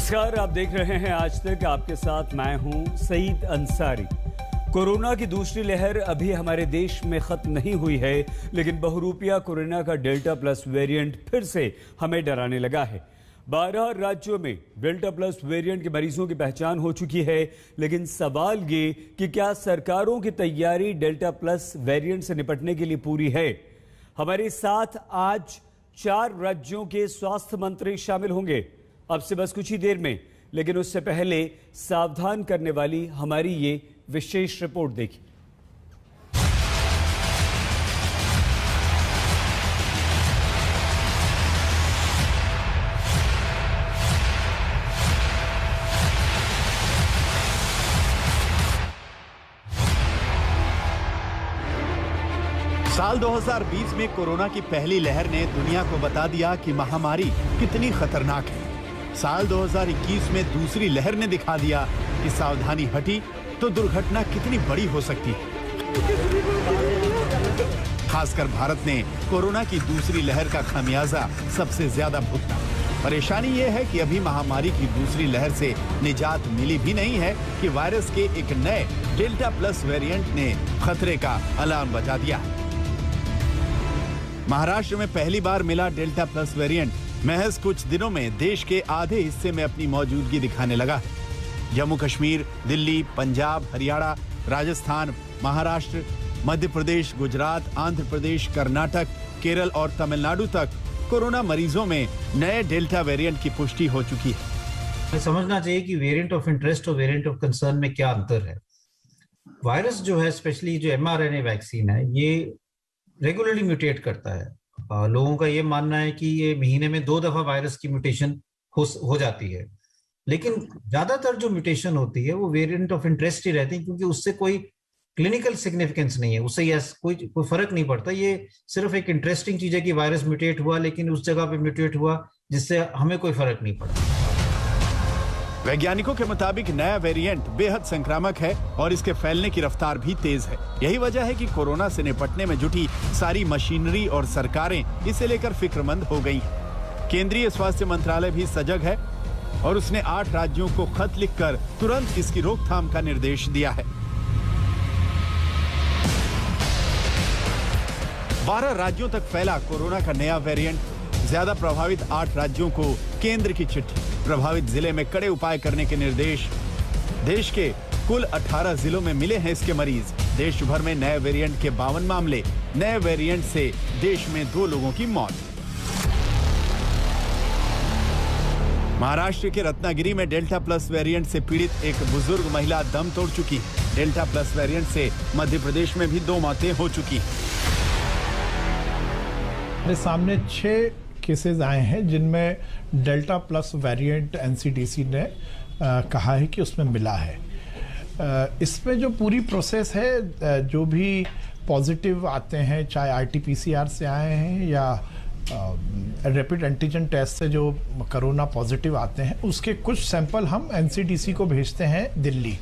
नमस्कार, आप देख रहे हैं आज तक। आपके साथ मैं हूं सईद अंसारी। कोरोना की दूसरी लहर अभी हमारे देश में खत्म नहीं हुई है, लेकिन बहुरूपिया कोरोना का डेल्टा प्लस वेरिएंट फिर से हमें डराने लगा है। 12 राज्यों में डेल्टा प्लस वेरिएंट के मरीजों की पहचान हो चुकी है, लेकिन सवाल ये कि क्या सरकारों की तैयारी डेल्टा प्लस वेरिएंट से निपटने के लिए पूरी है? हमारे साथ आज 4 राज्यों के स्वास्थ्य मंत्री शामिल होंगे अब से बस कुछ ही देर में, लेकिन उससे पहले सावधान करने वाली हमारी ये विशेष रिपोर्ट देखिए। साल 2020 में कोरोना की पहली लहर ने दुनिया को बता दिया कि महामारी कितनी खतरनाक है। साल 2021 में दूसरी लहर ने दिखा दिया कि सावधानी हटी तो दुर्घटना कितनी बड़ी हो सकती है। खासकर भारत ने कोरोना की दूसरी लहर का खामियाजा सबसे ज्यादा भुगता। परेशानी यह है कि अभी महामारी की दूसरी लहर से निजात मिली भी नहीं है कि वायरस के एक नए डेल्टा प्लस वेरिएंट ने खतरे का अलार्म बजा दिया। महाराष्ट्र में पहली बार मिला डेल्टा प्लस वेरिएंट महज कुछ दिनों में देश के आधे हिस्से में अपनी मौजूदगी दिखाने लगा है। जम्मू कश्मीर, दिल्ली, पंजाब, हरियाणा, राजस्थान, महाराष्ट्र, मध्य प्रदेश, गुजरात, आंध्र प्रदेश, कर्नाटक, केरल और तमिलनाडु तक कोरोना मरीजों में नए डेल्टा वेरिएंट की पुष्टि हो चुकी है। समझना चाहिए कि वेरिएंट ऑफ इंटरेस्ट और वेरिएंट ऑफ कंसर्न में क्या अंतर है। वायरस जो है, स्पेशली जो mRNA वैक्सीन है, ये रेगुलरली म्यूटेट करता है। लोगों का ये मानना है कि ये महीने में 2 दफा वायरस की म्यूटेशन हो जाती है, लेकिन ज्यादातर जो म्यूटेशन होती है वो वेरिएंट ऑफ इंटरेस्ट ही रहती है, क्योंकि उससे कोई क्लिनिकल सिग्निफिकेंस नहीं है, उससे कोई फर्क नहीं पड़ता। ये सिर्फ एक इंटरेस्टिंग चीज है कि वायरस म्यूटेट हुआ, लेकिन उस जगह पे म्यूटेट हुआ जिससे हमें कोई फर्क नहीं पड़ा। वैज्ञानिकों के मुताबिक नया वेरिएंट बेहद संक्रामक है और इसके फैलने की रफ्तार भी तेज है। यही वजह है कि कोरोना से निपटने में जुटी सारी मशीनरी और सरकारें इसे लेकर फिक्रमंद हो गई हैं। केंद्रीय स्वास्थ्य मंत्रालय भी सजग है और उसने 8 राज्यों को खत लिखकर तुरंत इसकी रोकथाम का निर्देश दिया है। 12 राज्यों तक फैला कोरोना का नया वेरिएंट। ज्यादा प्रभावित 8 राज्यों को केंद्र की चिट्ठी, प्रभावित जिले में कड़े उपाय करने के निर्देश। देश के कुल 18 जिलों में मिले हैं इसके मरीज। देश भर में नए वेरिएंट के 52 मामले। नए वेरिएंट से देश में 2 लोगों की मौत। महाराष्ट्र के रत्नागिरी में डेल्टा प्लस वेरिएंट से पीड़ित एक बुजुर्ग महिला दम तोड़ चुकी है। डेल्टा प्लस वेरिएंट से मध्य प्रदेश में भी 2 मौतें हो चुकी हैं। हमारे सामने 6 केसेस आए हैं जिनमें डेल्टा प्लस वेरिएंट एनसीडीसी ने कहा है कि उसमें मिला है। इसमें जो पूरी प्रोसेस है, जो भी पॉजिटिव आते हैं, चाहे आरटीपीसीआर से आए हैं या रैपिड एंटीजन टेस्ट से जो कोरोना पॉजिटिव आते हैं, उसके कुछ सैंपल हम एनसीडीसी को भेजते हैं दिल्ली,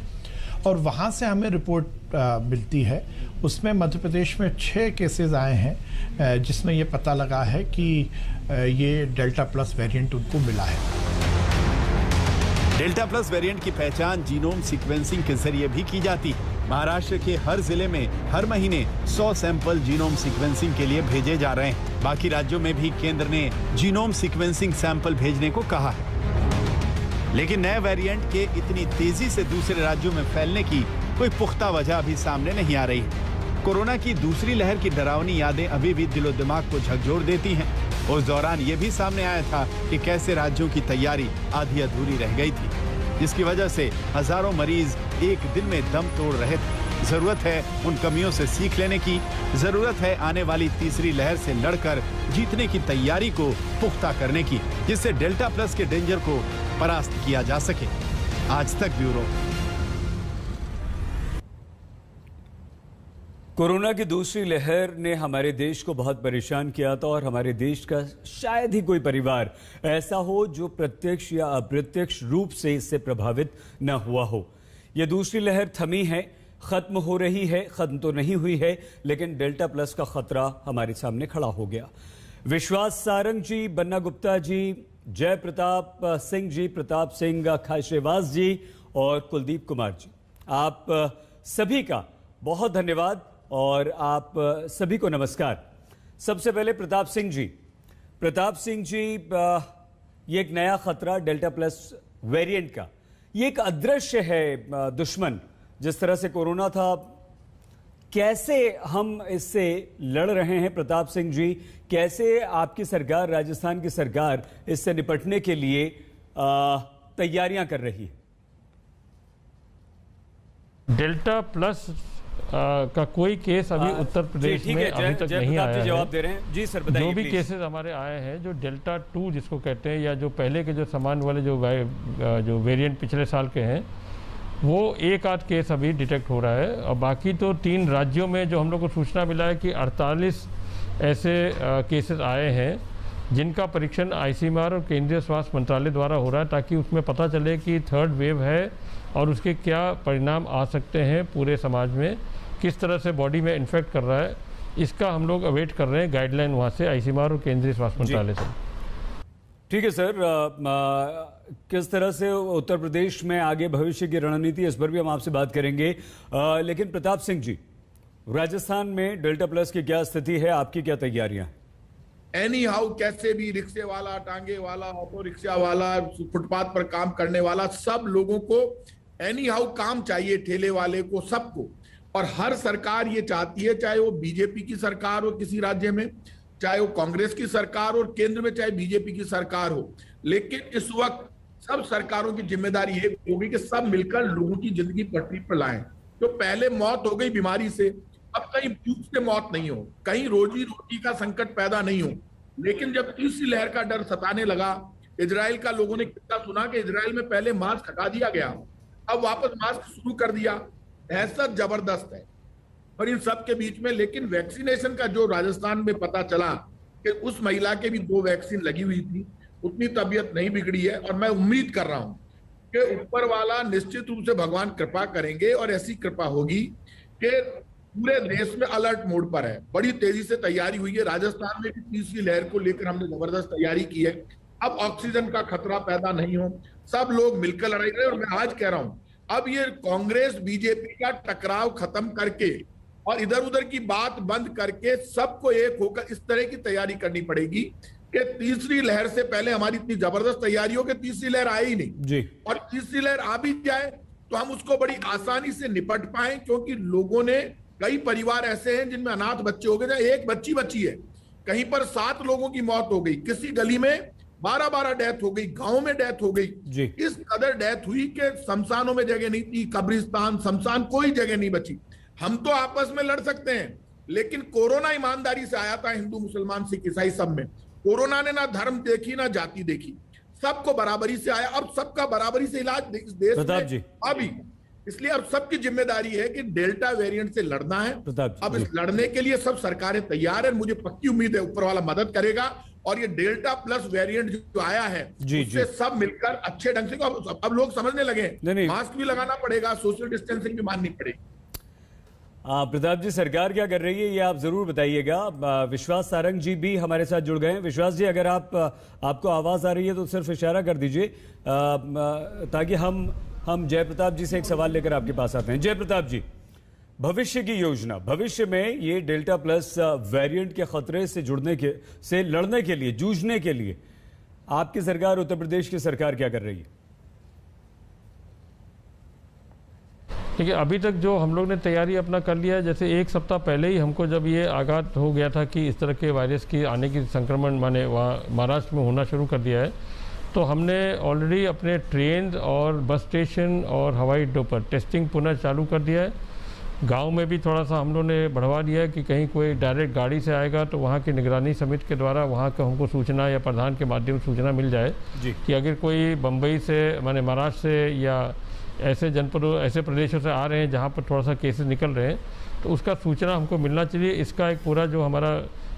और वहाँ से हमें रिपोर्ट मिलती है। उसमें मध्य प्रदेश में 6 केसेस आए हैं जिसमें ये पता लगा है कि ये डेल्टा प्लस वेरिएंट उनको मिला है। डेल्टा प्लस वेरिएंट की पहचान जीनोम सीक्वेंसिंग के जरिए भी की जाती है। महाराष्ट्र के हर जिले में हर महीने 100 सैंपल जीनोम सीक्वेंसिंग के लिए भेजे जा रहे हैं। बाकी राज्यों में भी केंद्र ने जीनोम सीक्वेंसिंग सैंपल भेजने को कहा है। लेकिन नए वेरिएंट के इतनी तेजी से दूसरे राज्यों में फैलने की कोई पुख्ता वजह अभी सामने नहीं आ रही है। कोरोना की दूसरी लहर की डरावनी यादें अभी भी दिलो दिमाग को झकझोर देती हैं। उस दौरान ये भी सामने आया था कि कैसे राज्यों की तैयारी आधी अधूरी रह गई थी, जिसकी वजह से हजारों मरीज एक दिन में दम तोड़ रहे थे। जरूरत है उन कमियों से सीख लेने की। जरूरत है आने वाली तीसरी लहर से लड़कर जीतने की तैयारी को पुख्ता करने की, जिससे डेल्टा प्लस के डेंजर को परास्त किया जा सके। आज तक ब्यूरो। कोरोना की दूसरी लहर ने हमारे देश को बहुत परेशान किया था और हमारे देश का शायद ही कोई परिवार ऐसा हो जो प्रत्यक्ष या अप्रत्यक्ष रूप से इससे प्रभावित न हुआ हो। यह दूसरी लहर थमी है, खत्म हो रही है, खत्म तो नहीं हुई है, लेकिन डेल्टा प्लस का खतरा हमारे सामने खड़ा हो गया। विश्वास सारंग जी, बन्ना गुप्ता जी, जय प्रताप सिंह जी, प्रताप सिंह खाशेवास जी और कुलदीप कुमार जी, आप सभी का बहुत धन्यवाद और आप सभी को नमस्कार। सबसे पहले प्रताप सिंह जी, ये एक नया खतरा डेल्टा प्लस वेरिएंट का, ये एक अदृश्य है दुश्मन। जिस तरह से कोरोना था, कैसे हम इससे लड़ रहे हैं प्रताप सिंह जी, कैसे आपकी सरकार, राजस्थान की सरकार इससे निपटने के लिए तैयारियां कर रही है? डेल्टा प्लस का कोई केस अभी उत्तर प्रदेश में अभी तक नहीं आया है। जवाब दे रहे हैं जी सर, बताइए। जो भी केसेस हमारे आए हैं, जो डेल्टा 2 जिसको कहते हैं, या जो पहले के जो सामान्य वाले जो वेरिएंट पिछले साल के हैं, वो एक आध केस अभी डिटेक्ट हो रहा है। और बाकी तो 3 राज्यों में जो हम लोग को सूचना मिला है कि 48 ऐसे केसेस आए हैं जिनका परीक्षण आईसीएमआर और केंद्रीय स्वास्थ्य मंत्रालय द्वारा हो रहा है, ताकि उसमें पता चले कि थर्ड वेव है और उसके क्या परिणाम आ सकते हैं पूरे समाज में, किस तरह से बॉडी में इन्फेक्ट कर रहा है। इसका हम लोग अवेट कर रहे हैं गाइडलाइन वहाँ से, आईसीएमआर और केंद्रीय स्वास्थ्य मंत्रालय से। ठीक है सर, किस तरह से उत्तर प्रदेश में आगे भविष्य की रणनीति, इस पर भी हम आपसे बात करेंगे। लेकिन प्रताप सिंह जी, राजस्थान में डेल्टा प्लस की क्या स्थिति है, आपकी क्या तैयारियां हैं? एनी हाउ कैसे भी रिक्शे वाला, टांगे वाला, ऑटो रिक्शा वाला, फुटपाथ पर काम करने वाला, सब लोगों को एनी हाउ काम चाहिए, ठेले वाले को, सबको। और हर सरकार ये चाहती है, चाहे वो बीजेपी की सरकार हो किसी राज्य में, चाहे वो कांग्रेस की सरकार हो, केंद्र में चाहे बीजेपी की सरकार हो, लेकिन इस वक्त सब सरकारों की जिम्मेदारी ये होगी कि सब मिलकर लोगों की जिंदगी पटरी पर लाएं। तो पहले मौत हो गई बीमारी से, अब कहीं भूख से मौत नहीं हो, कहीं रोजी रोटी का संकट पैदा नहीं हो। लेकिन जब तीसरी लहर का डर सताने लगा, इजराइल का लोगों ने कितना सुना कि इजराइल में पहले मास्क हटा दिया गया, अब वापस मास्क शुरू कर दिया। दहशत जबरदस्त है। और इन सब के बीच में लेकिन वैक्सीनेशन का जो राजस्थान में पता चला कि उस महिला के भी 2 वैक्सीन लगी हुई थी, उतनी तबीयत नहीं बिगड़ी है। और मैं उम्मीद कर रहा हूं कि ऊपर वाला निश्चित रूप से भगवान कृपा करेंगे और ऐसी कृपा होगी कि पूरे देश में अलर्ट मोड पर है। बड़ी तेजी से तैयारी हुई है। राजस्थान में भी तीसरी लहर को लेकर हमने जबरदस्त तैयारी की है। अब ऑक्सीजन का खतरा पैदा नहीं हो, सब लोग मिलकर लड़ाई करें। और मैं आज कह रहा हूं, अब ये कांग्रेस बीजेपी का टकराव खत्म करके और इधर उधर की बात बंद करके सबको एक होकर इस तरह की तैयारी करनी पड़ेगी कि तीसरी लहर से पहले हमारी इतनी जबरदस्त तैयारी हो कि तीसरी लहर आए ही नहीं जी। और तीसरी लहर आ भी जाए तो हम उसको बड़ी आसानी से निपट पाए, क्योंकि लोगों ने, कई परिवार ऐसे हैं जिनमें अनाथ बच्चे हो गए, एक बच्ची बची है, कहीं पर 7 लोगों की मौत हो गई, किसी गली में 12-12 डेथ हो गई, गांव में डेथ हो गई। इस कदर डेथ हुई कि शमशानों में जगह नहीं थी, कब्रिस्तान, शमशान, कोई जगह नहीं बची। हम तो आपस में लड़ सकते हैं, लेकिन कोरोना ईमानदारी से आया था, हिंदू मुसलमान सिख ईसाई सब में। कोरोना ने ना धर्म देखी ना जाति देखी, सबको बराबरी से आया। अब सबका बराबरी से इलाज इस देश में अभी, इसलिए अब सबकी जिम्मेदारी है कि डेल्टा वेरिएंट से लड़ना है। अब इस लड़ने के लिए सब सरकारें तैयार है। मुझे पक्की उम्मीद है ऊपर वाला मदद करेगा और ये डेल्टा प्लस वेरिएंट जो आया है उससे सब मिलकर अच्छे ढंग से, अब लोग समझने लगे, मास्क भी लगाना पड़ेगा, सोशल डिस्टेंसिंग भी माननी पड़ेगी। प्रताप जी, सरकार क्या कर रही है ये आप जरूर बताइएगा। विश्वास सारंग जी भी हमारे साथ जुड़ गए हैं। विश्वास जी, अगर आपको आवाज आ रही है तो सिर्फ इशारा कर दीजिए ताकि हम जय प्रताप जी से एक सवाल लेकर आपके पास आते हैं। जय प्रताप जी, भविष्य की योजना, भविष्य में ये डेल्टा प्लस वेरिएंट के खतरे से लड़ने के लिए, जूझने के लिए आपकी सरकार, उत्तर प्रदेश की सरकार क्या कर रही है? देखिए, अभी तक जो हम लोग ने तैयारी अपना कर लिया है, जैसे 1 सप्ताह पहले ही हमको जब ये आगाह हो गया था कि इस तरह के वायरस की आने की संक्रमण माने वहाँ महाराष्ट्र में होना शुरू कर दिया है, तो हमने ऑलरेडी अपने ट्रेन और बस स्टेशन और हवाई अड्डों पर टेस्टिंग पुनः चालू कर दिया है। गांव में भी थोड़ा सा हम लोग ने बढ़वा दिया है कि कहीं कोई डायरेक्ट गाड़ी से आएगा तो वहाँ की निगरानी समिति के द्वारा वहाँ का हमको सूचना या प्रधान के माध्यम से सूचना मिल जाए कि अगर कोई बम्बई से माने महाराष्ट्र से या ऐसे जनपदों, ऐसे प्रदेशों से आ रहे हैं जहाँ पर थोड़ा सा केसेस निकल रहे हैं, तो उसका सूचना हमको मिलना चाहिए। इसका एक पूरा जो हमारा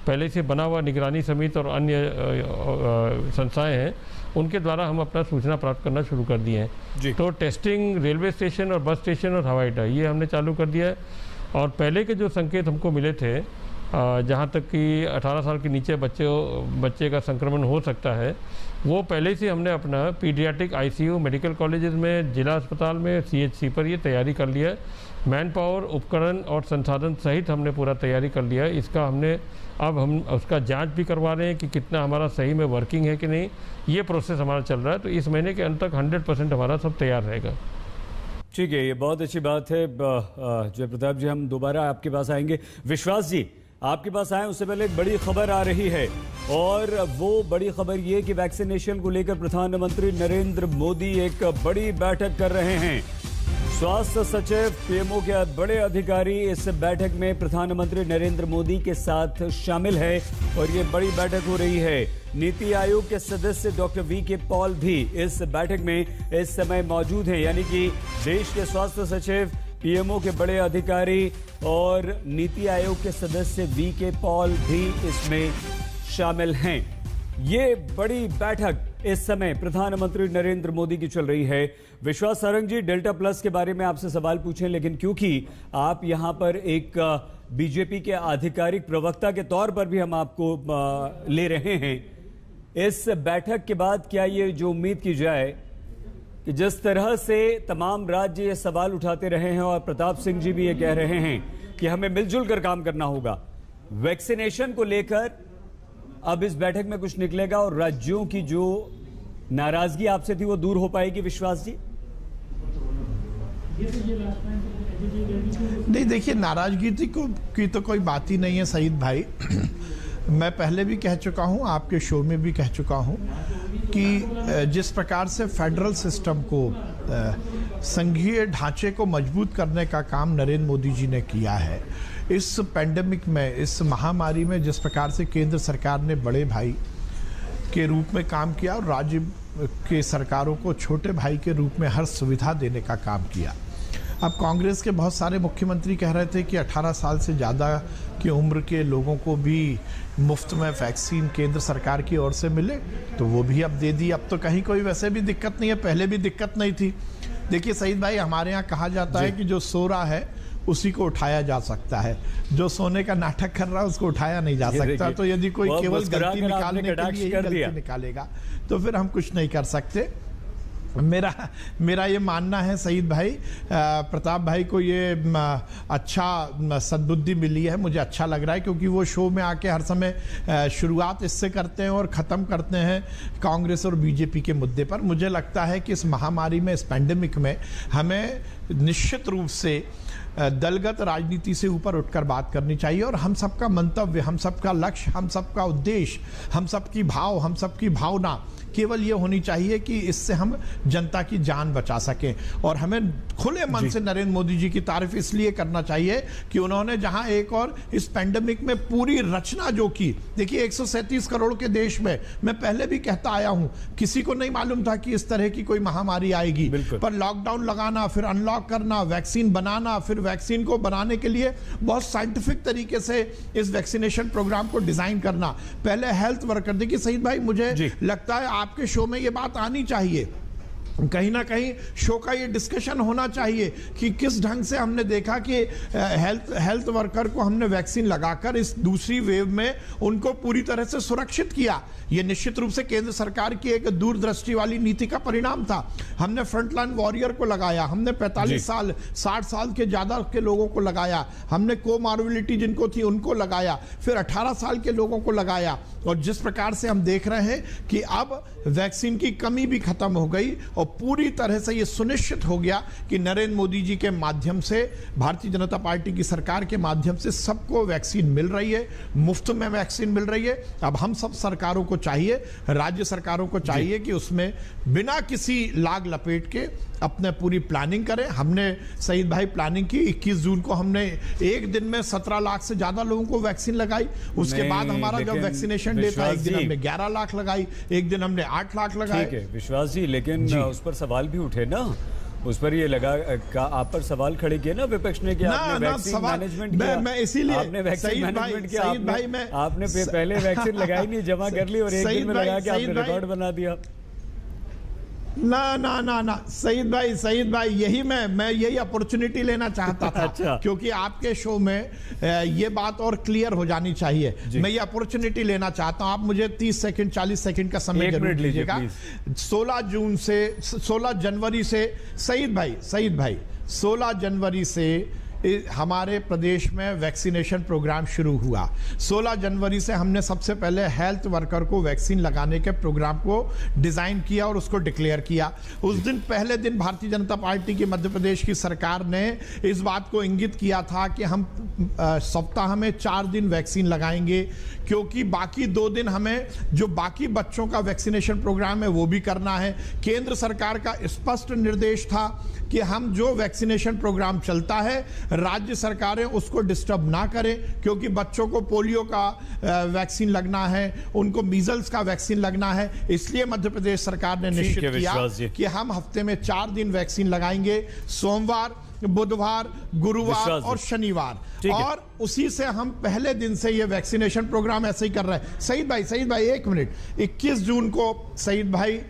पहले से बना हुआ निगरानी समिति और अन्य संस्थाएं हैं, उनके द्वारा हम अपना सूचना प्राप्त करना शुरू कर दिए हैं। तो टेस्टिंग रेलवे स्टेशन और बस स्टेशन और हवाई अड्डा ये हमने चालू कर दिया है। और पहले के जो संकेत हमको मिले थे, जहाँ तक कि 18 साल के नीचे बच्चे का संक्रमण हो सकता है, वो पहले से हमने अपना पीडियाट्रिक आईसीयू मेडिकल कॉलेजेस में, जिला अस्पताल में, सीएचसी पर ये तैयारी कर लिया है। मैन पावर, उपकरण और संसाधन सहित हमने पूरा तैयारी कर लिया है। इसका अब हम उसका जांच भी करवा रहे हैं कि कितना हमारा सही में वर्किंग है कि नहीं। ये प्रोसेस हमारा चल रहा है, तो इस महीने के अंत तक 100% हमारा सब तैयार रहेगा। ठीक है, ये बहुत अच्छी बात है। जय प्रताप जी, हम दोबारा आपके पास आएंगे। विश्वास जी, आपके पास आए उससे पहले एक बड़ी खबर आ रही है, और वो बड़ी खबर ये कि वैक्सीनेशन को लेकर प्रधानमंत्री नरेंद्र मोदी एक बड़ी बैठक कर रहे हैं। स्वास्थ्य सचिव, पीएमओ के बड़े अधिकारी इस बैठक में प्रधानमंत्री नरेंद्र मोदी के साथ शामिल है, और ये बड़ी बैठक हो रही है। नीति आयोग के सदस्य डॉक्टर वी.के. पॉल भी इस बैठक में इस समय मौजूद हैं, यानी कि देश के स्वास्थ्य सचिव, पीएमओ के बड़े अधिकारी और नीति आयोग के सदस्य वी.के. पॉल भी इसमें शामिल हैं। ये बड़ी बैठक इस समय प्रधानमंत्री नरेंद्र मोदी की चल रही है। विश्वास सारंग जी, डेल्टा प्लस के बारे में आपसे सवाल पूछें, लेकिन क्योंकि आप यहां पर एक बीजेपी के आधिकारिक प्रवक्ता के तौर पर भी हम आपको ले रहे हैं, इस बैठक के बाद क्या ये जो उम्मीद की जाए कि जिस तरह से तमाम राज्य ये सवाल उठाते रहे हैं और प्रताप सिंह जी भी ये कह रहे हैं कि हमें मिलजुल कर काम करना होगा, वैक्सीनेशन को लेकर अब इस बैठक में कुछ निकलेगा और राज्यों की जो नाराजगी आपसे थी वो दूर हो पाएगी? विश्वास जी? नहीं, देखिए, नाराजगी की तो कोई बात ही नहीं है सईद भाई। मैं पहले भी कह चुका हूं, आपके शो में भी कह चुका हूं कि जिस प्रकार से फेडरल सिस्टम को, संघीय ढांचे को मजबूत करने का काम नरेंद्र मोदी जी ने किया है, इस पैंडेमिक में, इस महामारी में जिस प्रकार से केंद्र सरकार ने बड़े भाई के रूप में काम किया और राज्य के सरकारों को छोटे भाई के रूप में हर सुविधा देने का काम किया। अब कांग्रेस के बहुत सारे मुख्यमंत्री कह रहे थे कि 18 साल से ज़्यादा की उम्र के लोगों को भी मुफ्त में वैक्सीन केंद्र सरकार की ओर से मिले, तो वो भी अब दे दी। अब तो कहीं कोई वैसे भी दिक्कत नहीं है, पहले भी दिक्कत नहीं थी। देखिए सईद भाई, हमारे यहाँ कहा जाता है कि जो सो रहा है उसी को उठाया जा सकता है, जो सोने का नाटक कर रहा है उसको उठाया नहीं जा सकता। तो यदि कोई केवल गलती निकालने के लिए गलती निकालेगा तो फिर हम कुछ नहीं कर सकते। मेरा ये मानना है सईद भाई, प्रताप भाई को ये अच्छा सद्बुद्धि मिली है, मुझे अच्छा लग रहा है, क्योंकि वो शो में आके हर समय शुरुआत इससे करते हैं और ख़त्म करते हैं कांग्रेस और बीजेपी के मुद्दे पर। मुझे लगता है कि इस महामारी में, इस पैंडेमिक में हमें निश्चित रूप से दलगत राजनीति से ऊपर उठकर बात करनी चाहिए, और हम सबका मंतव्य, हम सबका लक्ष्य, हम सबका उद्देश्य, हम सबकी भाव, हम सबकी भावना केवल ये होनी चाहिए कि इससे हम जनता की जान बचा सकें। और हमें खुले मन से नरेंद्र मोदी जी की तारीफ इसलिए करना चाहिए कि उन्होंने जहां एक और इस पैंडेमिक में पूरी रचना जो की, देखिए 137 करोड़ के देश में, मैं पहले भी कहता आया हूं, किसी को नहीं मालूम था कि इस तरह की कोई महामारी आएगी, पर लॉकडाउन लगाना, फिर अनलॉक करना, वैक्सीन बनाना, फिर वैक्सीन को बनाने के लिए बहुत साइंटिफिक तरीके से इस वैक्सीनेशन प्रोग्राम को डिजाइन करना, पहले हेल्थ वर्कर। देखिए सईद भाई, मुझे लगता है आपके शो में ये बात आनी चाहिए, कहीं ना कहीं शो का ये डिस्कशन होना चाहिए कि किस ढंग से हमने देखा कि हेल्थ वर्कर को हमने वैक्सीन लगाकर इस दूसरी वेव में उनको पूरी तरह से सुरक्षित किया। ये निश्चित रूप से केंद्र सरकार की एक दूरदृष्टि वाली नीति का परिणाम था। हमने फ्रंटलाइन वॉरियर को लगाया, हमने 45 साल 60 साल के ज्यादा के लोगों को लगाया, हमने कोमॉर्बिडिटी जिनको थी उनको लगाया, फिर 18 साल के लोगों को लगाया। और जिस प्रकार से हम देख रहे हैं कि अब वैक्सीन की कमी भी खत्म हो गई और पूरी तरह से ये सुनिश्चित हो गया कि नरेंद्र मोदी जी के माध्यम से, भारतीय जनता पार्टी की सरकार के माध्यम से सबको वैक्सीन मिल रही है, मुफ्त में वैक्सीन मिल रही है। अब हम सब सरकारों को चाहिए, राज्य सरकारों को चाहिए कि उसमें बिना किसी लाग लपेट के अपने पूरी प्लानिंग करें। हमने सईद भाई प्लानिंग की, 21 जून को हमने एक दिन में 17 लाख से ज्यादा लोगों को वैक्सीन लगाई। उसके बाद हमारा जब वैक्सीनेशन डे था, एक दिन हमने 11 लाख लगाई, एक दिन हमने 8 लाख लगाए। ठीक है विश्वास जी, लेकिन उस पर सवाल भी उठे ना, उस पर ये लगा आप पर सवाल खड़े किए ना विपक्ष ने कि आपने वैक्सीन मैनेजमेंट किया। मैं इसीलिए आपने वैक्सीन मैनेजमेंट किया, आपने पहले वैक्सीन लगाई नहीं, जमा कर ली और एक दिन में लगा के आपने रिकॉर्ड बना दिया। ना ना ना ना सईद भाई यही मैं यही अपॉर्चुनिटी लेना चाहता था। अच्छा। क्योंकि आपके शो में ये बात और क्लियर हो जानी चाहिए। मैं ये अपॉर्चुनिटी लेना चाहता हूं, आप मुझे 30 सेकंड 40 सेकंड का समय जरूर दीजिएगा। 16 जनवरी से सईद भाई 16 जनवरी से हमारे प्रदेश में वैक्सीनेशन प्रोग्राम शुरू हुआ। 16 जनवरी से हमने सबसे पहले हेल्थ वर्कर को वैक्सीन लगाने के प्रोग्राम को डिजाइन किया और उसको डिक्लेयर किया। उस दिन पहले दिन भारतीय जनता पार्टी की मध्य प्रदेश की सरकार ने इस बात को इंगित किया था कि हम सप्ताह में 4 दिन वैक्सीन लगाएंगे, क्योंकि बाकी 2 दिन हमें जो बाकी बच्चों का वैक्सीनेशन प्रोग्राम है वो भी करना है। केंद्र सरकार का स्पष्ट निर्देश था कि हम जो वैक्सीनेशन प्रोग्राम चलता है राज्य सरकारें उसको डिस्टर्ब ना करें, क्योंकि बच्चों को पोलियो का वैक्सीन लगना है, उनको मीजल्स का वैक्सीन लगना है। इसलिए मध्य प्रदेश सरकार ने निश्चित किया कि हम हफ्ते में 4 दिन वैक्सीन लगाएंगे, सोमवार, बुधवार, गुरुवार और शनिवार। और उसी से हम पहले दिन से ये वैक्सीनेशन प्रोग्राम ऐसे ही कर रहे हैं। सईद भाई 1 मिनट, 21 जून को सईद भाई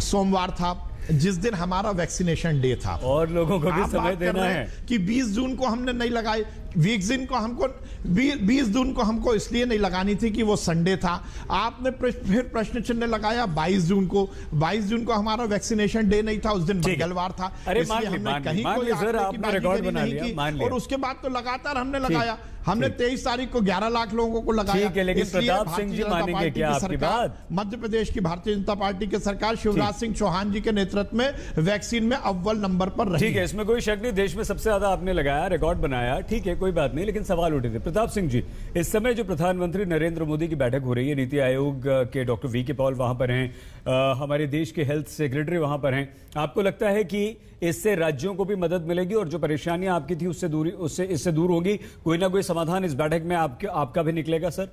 सोमवार था जिस दिन हमारा वैक्सीनेशन डे था, और लोगों को भी समय देना है कि 20 जून को हमने नहीं लगाई। 20 जून को हमको इसलिए नहीं लगानी थी कि वो संडे था। आपने फिर प्रश्न चिन्ह लगाया 22 जून को। 22 जून को हमारा वैक्सीनेशन डे नहीं था, उस दिन मंगलवार था। इसलिए हमने कहीं कोई रिकॉर्ड बना लिया। और उसके बाद तो लगातार हमने लगाया। हमने 23 तारीख को 11 लाख लोगों को लगाया। ठीक है, लेकिन प्रताप सिंह जी मानेंगे क्या आपकी बात? मध्य प्रदेश की भारतीय जनता पार्टी की सरकार शिवराज सिंह चौहान जी के नेतृत्व में वैक्सीन में अव्वल नंबर पर रही। ठीक है, इसमें कोई शक नहीं, देश में सबसे ज्यादा आपने लगाया, रिकॉर्ड बनाया, ठीक है, कोई बात नहीं, लेकिन सवाल उठे थे। प्रताप सिंह जी, इस समय जो प्रधानमंत्री नरेंद्र मोदी की बैठक हो रही है, नीति आयोग के डॉक्टर वीके पॉल वहां पर हैं, हमारे देश के हेल्थ सेक्रेटरी वहां पर हैं, आपको लगता है कि इससे राज्यों को भी मदद मिलेगी और जो परेशानियां आपकी थी इससे दूर होगी, कोई ना कोई समाधान इस बैठक में आपका भी निकलेगा? सर,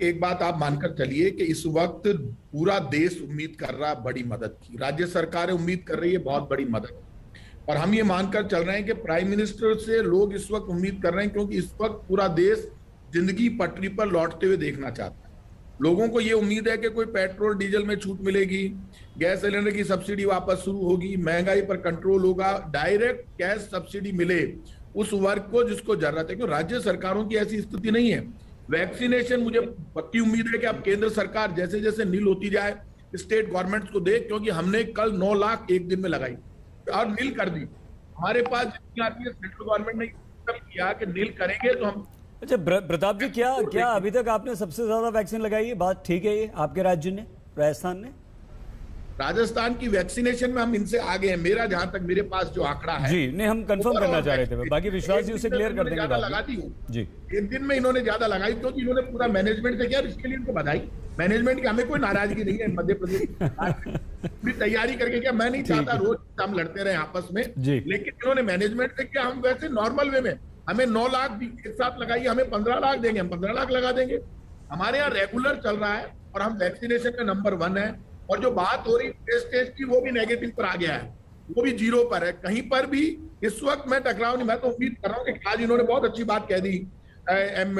एक बात आप मानकर चलिए कि इस वक्त पूरा देश उम्मीद कर रहा है बड़ी मदद की, राज्य सरकारें उम्मीद कर रही है बहुत बड़ी मदद, और हम ये मानकर चल रहे हैं कि प्राइम मिनिस्टर से लोग इस वक्त उम्मीद कर रहे हैं, क्योंकि इस वक्त पूरा देश जिंदगी पटरी पर लौटते हुए देखना चाहता है। लोगों को ये उम्मीद है कि कोई पेट्रोल डीजल में छूट मिलेगी, गैस सिलेंडर की सब्सिडी वापस शुरू होगी, महंगाई पर कंट्रोल होगा, डायरेक्ट कैश सब्सिडी मिले उस वर्ग को जिसको जरूरत है। क्योंकि राज्य सरकारों की ऐसी स्थिति नहीं है। वैक्सीनेशन, मुझे पक्की उम्मीद है कि अब केंद्र सरकार जैसे जैसे नील होती जाए स्टेट गवर्नमेंट्स को दे, क्योंकि हमने कल 9 लाख एक दिन में लगाई और नील कर दी। हमारे पास जितनी आती है सेंट्रल गवर्नमेंट ने किया कि नील करेंगे तो हम। अच्छा प्रताप जी, क्या अभी तक आपने सबसे ज्यादा वैक्सीन लगाई है? बात ठीक है ये आपके राज्य ने, राजस्थान ने? राजस्थान की वैक्सीनेशन में हम इनसे आगे हैं, मेरा जहां तक मेरे पास जो आंकड़ा है। जी नहीं, हम कंफर्म करना चाह रहे थे, बाकी विश्वास जी उसे क्लियर कर देंगे। लगा दी जी, एक दिन में इन्होंने ज्यादा लगाई, क्योंकि इन्होंने पूरा मैनेजमेंट से किया, इसके लिए इनको बधाई। मैनेजमेंट की हमें कोई नाराजगी नहीं है, मध्य प्रदेश पूरी तैयारी करके किया। मैं नहीं चाहता रोज हम लड़ते रहे आपस में, लेकिन इन्होंने मैनेजमेंट से किया। हम वैसे नॉर्मल वे में हमें 9 लाख एक साथ लगाइए, हमें 15 लाख देंगे, हम 15 लाख लगा देंगे। हमारे यहाँ रेगुलर चल रहा है और हम वैक्सीनेशन में नंबर 1 है। और जो बात हो रही टेस्ट की, वो भी नेगेटिव पर आ गया है, वो भी 0 पर है। कहीं पर भी इस वक्त मैं टकराव नहीं। मैं तो उम्मीद कर रहा हूँ कि आज इन्होंने बहुत अच्छी बात कह दी,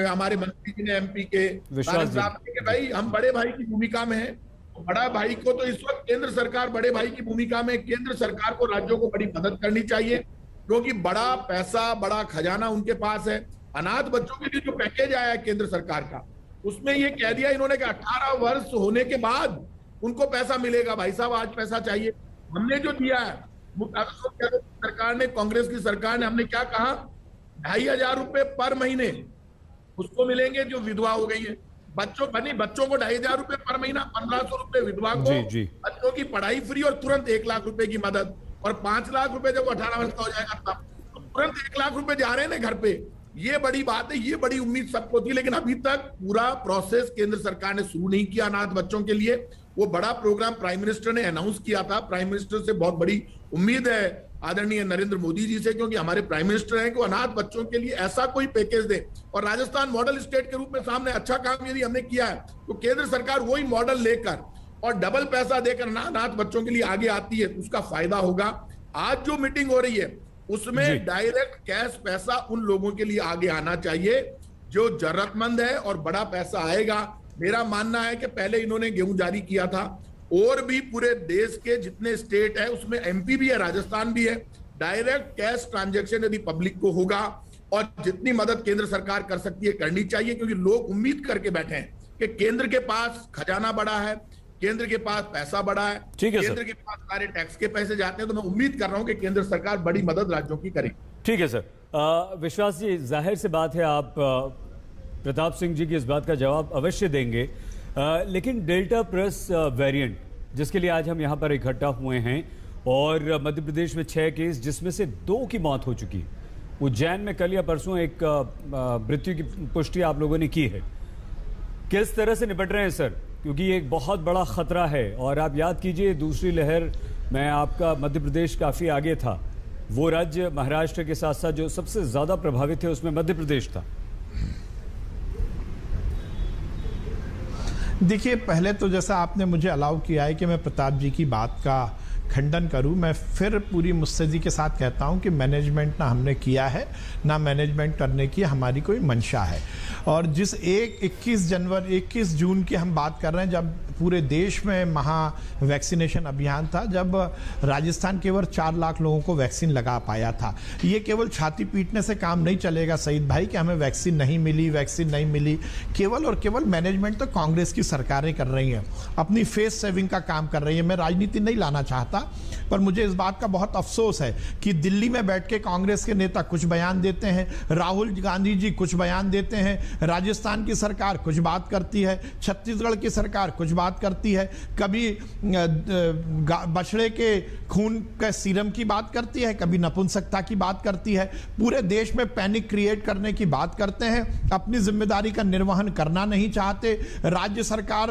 हमारे मंत्री जी ने, एमपी के कि भाई हम बड़े भाई की भूमिका में हैं। बड़ा भाई को तो इस वक्त केंद्र सरकार बड़े भाई की भूमिका में, केंद्र सरकार को राज्यों को बड़ी मदद करनी चाहिए, क्योंकि बड़ा पैसा, बड़ा खजाना उनके पास है। अनाथ बच्चों के लिए जो पैकेज आया है केंद्र सरकार का, उसमें ये कह दिया इन्होंने कि 18 वर्ष होने के बाद उनको पैसा मिलेगा। भाई साहब, आज पैसा चाहिए। हमने जो दिया है सरकार ने, कांग्रेस की सरकार ने, हमने क्या कहा, 2,500 रुपए पर महीने उसको मिलेंगे जो विधवा हो गई है। बच्चों को 2,500 रुपए पर महीना, 1,500 रुपए विधवा को, बच्चों की पढ़ाई फ्री और तुरंत 1 लाख रुपए की मदद, और 5 लाख रुपए जब 18 वर्ष का हो जाएगा तब तो तुरंत 1 लाख रुपए जा रहे हैं ना घर पे। ये बड़ी बात है, ये बड़ी उम्मीद सबको थी, लेकिन अभी तक पूरा प्रोसेस केंद्र सरकार ने शुरू नहीं किया अनाथ बच्चों के लिए। वो बड़ा प्रोग्राम प्राइम मिनिस्टर ने अनाउंस किया था। प्राइम मिनिस्टर से बहुत बड़ी उम्मीद है आदरणीय नरेंद्र मोदी जी से, क्योंकि हमारे प्राइम मिनिस्टर हैं कि वो अनाथ बच्चों के लिए ऐसा कोई पैकेज दे। और राजस्थान मॉडल स्टेट के रूप में सामने अच्छा काम यदि हमने किया है, तो केंद्र सरकार वही मॉडल लेकर और डबल पैसा देकर अनाथ बच्चों के लिए आगे आती है, तो उसका फायदा होगा। आज जो मीटिंग हो रही है उसमें डायरेक्ट कैश पैसा उन लोगों के लिए आगे आना चाहिए जो जरूरतमंद है, और बड़ा पैसा आएगा। मेरा मानना है कि पहले इन्होंने गेहूं जारी किया था, और भी पूरे देश के जितने स्टेट है उसमें एमपी भी है, राजस्थान भी है। डायरेक्ट कैश ट्रांजैक्शन यदि पब्लिक को होगा और जितनी मदद केंद्र सरकार कर सकती है करनी चाहिए, क्योंकि लोग उम्मीद करके बैठे हैं कि केंद्र के पास खजाना बड़ा है, केंद्र के पास पैसा बड़ा है, केंद्र के पास सारे टैक्स के पैसे जाते हैं। तो मैं उम्मीद कर रहा हूं कि केंद्र सरकार बड़ी मदद राज्यों की करेगी। ठीक है सर। विश्वास जी, जाहिर सी बात है आप प्रताप सिंह जी की इस बात का जवाब अवश्य देंगे, लेकिन डेल्टा प्लस वेरिएंट जिसके लिए आज हम यहाँ पर इकट्ठा हुए हैं, और मध्य प्रदेश में 6 केस जिसमें से 2 की मौत हो चुकी है। उज्जैन में कल या परसों एक मृत्यु की पुष्टि आप लोगों ने की है। किस तरह से निपट रहे हैं सर, क्योंकि ये एक बहुत बड़ा खतरा है। और आप याद कीजिए दूसरी लहर में आपका मध्य प्रदेश काफी आगे था, वो राज्य महाराष्ट्र के साथ साथ जो सबसे ज्यादा प्रभावित थे उसमें मध्य प्रदेश था। देखिए, पहले तो जैसा आपने मुझे अलाउ किया है कि मैं प्रताप जी की बात का खंडन करूं, मैं फिर पूरी मुस्तैदी के साथ कहता हूं कि मैनेजमेंट ना हमने किया है, ना मैनेजमेंट करने की हमारी कोई मंशा है। और जिस 21 जून की हम बात कर रहे हैं, जब पूरे देश में महा वैक्सीनेशन अभियान था, जब राजस्थान केवल 4 लाख लोगों को वैक्सीन लगा पाया था। ये केवल छाती पीटने से काम नहीं चलेगा सईद भाई कि हमें वैक्सीन नहीं मिली। केवल और केवल मैनेजमेंट तो कांग्रेस की सरकारें कर रही हैं, अपनी फेस सेविंग का काम कर रही है। मैं राजनीति नहीं लाना चाहता, पर मुझे इस बात का बहुत अफसोस है कि दिल्ली में बैठ के कांग्रेस के नेता कुछ बयान देते हैं, राहुल गांधी जी कुछ बयान देते हैं, राजस्थान की सरकार कुछ बात करती है, छत्तीसगढ़ की सरकार कुछ बात करती है, कभी बछड़े के खून के सीरम की बात करती है, कभी नपुंसकता की बात करती है, पूरे देश में पैनिक क्रिएट करने की बात करते हैं, अपनी जिम्मेदारी का निर्वहन करना नहीं चाहते। राज्य सरकार